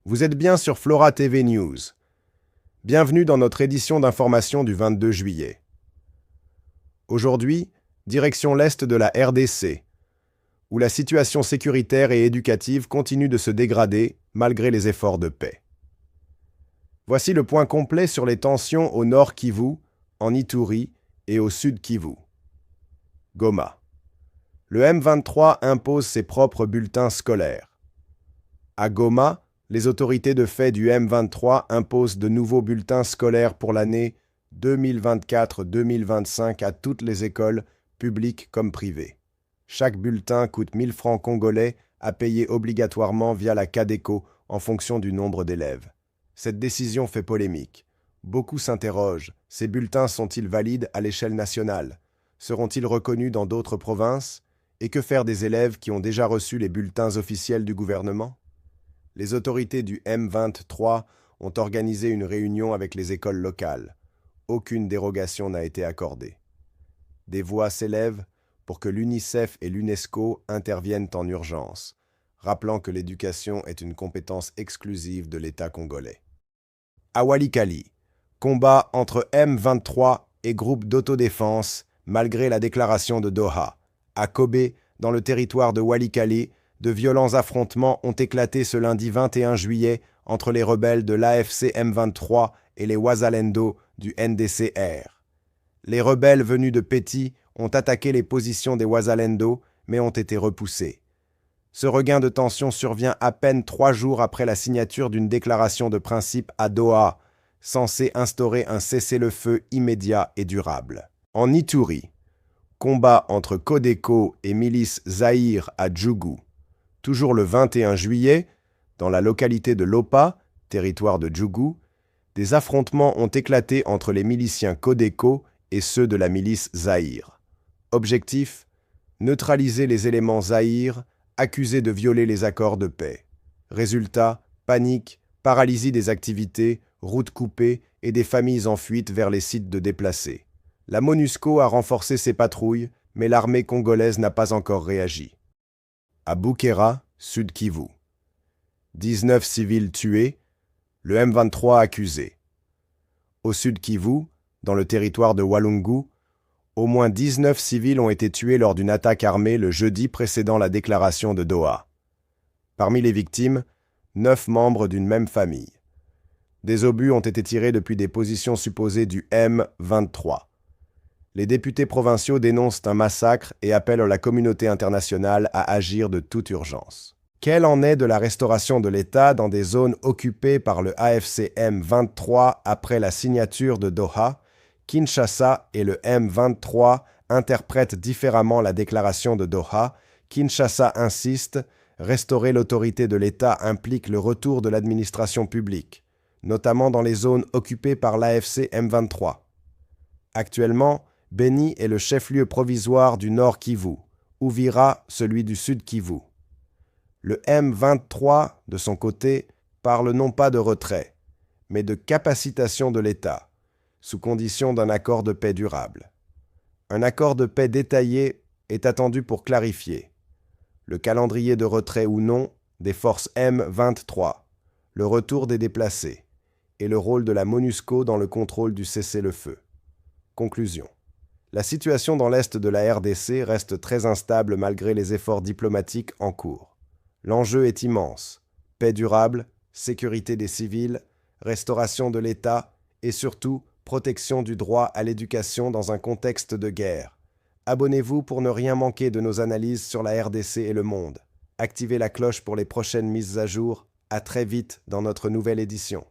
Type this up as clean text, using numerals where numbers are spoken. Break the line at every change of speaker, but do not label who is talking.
Vous êtes bien sur Flora TV News. Bienvenue dans notre édition d'information du 22 juillet. Aujourd'hui, direction l'est de la RDC, où la situation sécuritaire et éducative continue de se dégrader malgré les efforts de paix. Voici le point complet sur les tensions au nord Kivu, en Ituri et au sud Kivu. Goma. Le M23 impose ses propres bulletins scolaires. À Goma, les autorités de fait du M23 imposent de nouveaux bulletins scolaires pour l'année 2024-2025 à toutes les écoles, publiques comme privées. Chaque bulletin coûte 1000 francs congolais à payer obligatoirement via la CADECO en fonction du nombre d'élèves. Cette décision fait polémique. Beaucoup s'interrogent, ces bulletins sont-ils valides à l'échelle nationale? Seront-ils reconnus dans d'autres provinces? Et que faire des élèves qui ont déjà reçu les bulletins officiels du gouvernement? Les autorités du M23 ont organisé une réunion avec les écoles locales. Aucune dérogation n'a été accordée. Des voix s'élèvent pour que l'UNICEF et l'UNESCO interviennent en urgence, rappelant que l'éducation est une compétence exclusive de l'État congolais. À Walikali, combat entre M23 et groupes d'autodéfense malgré la déclaration de Doha. À Kobe, dans le territoire de Walikali, de violents affrontements ont éclaté ce lundi 21 juillet entre les rebelles de l'AFC M23 et les Wazalendo du NDCR. Les rebelles venus de Peti ont attaqué les positions des Wazalendo, mais ont été repoussés. Ce regain de tension survient à peine 3 jours après la signature d'une déclaration de principe à Doha, censée instaurer un cessez-le-feu immédiat et durable. En Ituri, combat entre Codeco et milice Zaïre à Djougou. Toujours le 21 juillet, dans la localité de Lopa, territoire de Djougou, des affrontements ont éclaté entre les miliciens Codeco et ceux de la milice Zaïre. Objectif : neutraliser les éléments Zaïre accusés de violer les accords de paix. Résultat : panique, paralysie des activités, routes coupées et des familles en fuite vers les sites de déplacés. La MONUSCO a renforcé ses patrouilles, mais l'armée congolaise n'a pas encore réagi. À Bukera, sud Kivu. 19 civils tués, le M23 accusé. Au sud Kivu, dans le territoire de Walungu, au moins 19 civils ont été tués lors d'une attaque armée le jeudi précédant la déclaration de Doha. Parmi les victimes, 9 membres d'une même famille. Des obus ont été tirés depuis des positions supposées du M23. Les députés provinciaux dénoncent un massacre et appellent la communauté internationale à agir de toute urgence. Quel en est de la restauration de l'État dans des zones occupées par le AFC M23 après la signature de Doha? Kinshasa et le M23 interprètent différemment la déclaration de Doha. Kinshasa insiste, restaurer l'autorité de l'État implique le retour de l'administration publique, notamment dans les zones occupées par l'AFC M23. Actuellement, Beni est le chef-lieu provisoire du Nord Kivu, Uvira celui du Sud Kivu. Le M23, de son côté, parle non pas de retrait, mais de capacitation de l'État, sous condition d'un accord de paix durable. Un accord de paix détaillé est attendu pour clarifier le calendrier de retrait ou non des forces M23, le retour des déplacés et le rôle de la MONUSCO dans le contrôle du cessez-le-feu. Conclusion. La situation dans l'est de la RDC reste très instable malgré les efforts diplomatiques en cours. L'enjeu est immense. Paix durable, sécurité des civils, restauration de l'État et surtout protection du droit à l'éducation dans un contexte de guerre. Abonnez-vous pour ne rien manquer de nos analyses sur la RDC et le monde. Activez la cloche pour les prochaines mises à jour. À très vite dans notre nouvelle édition.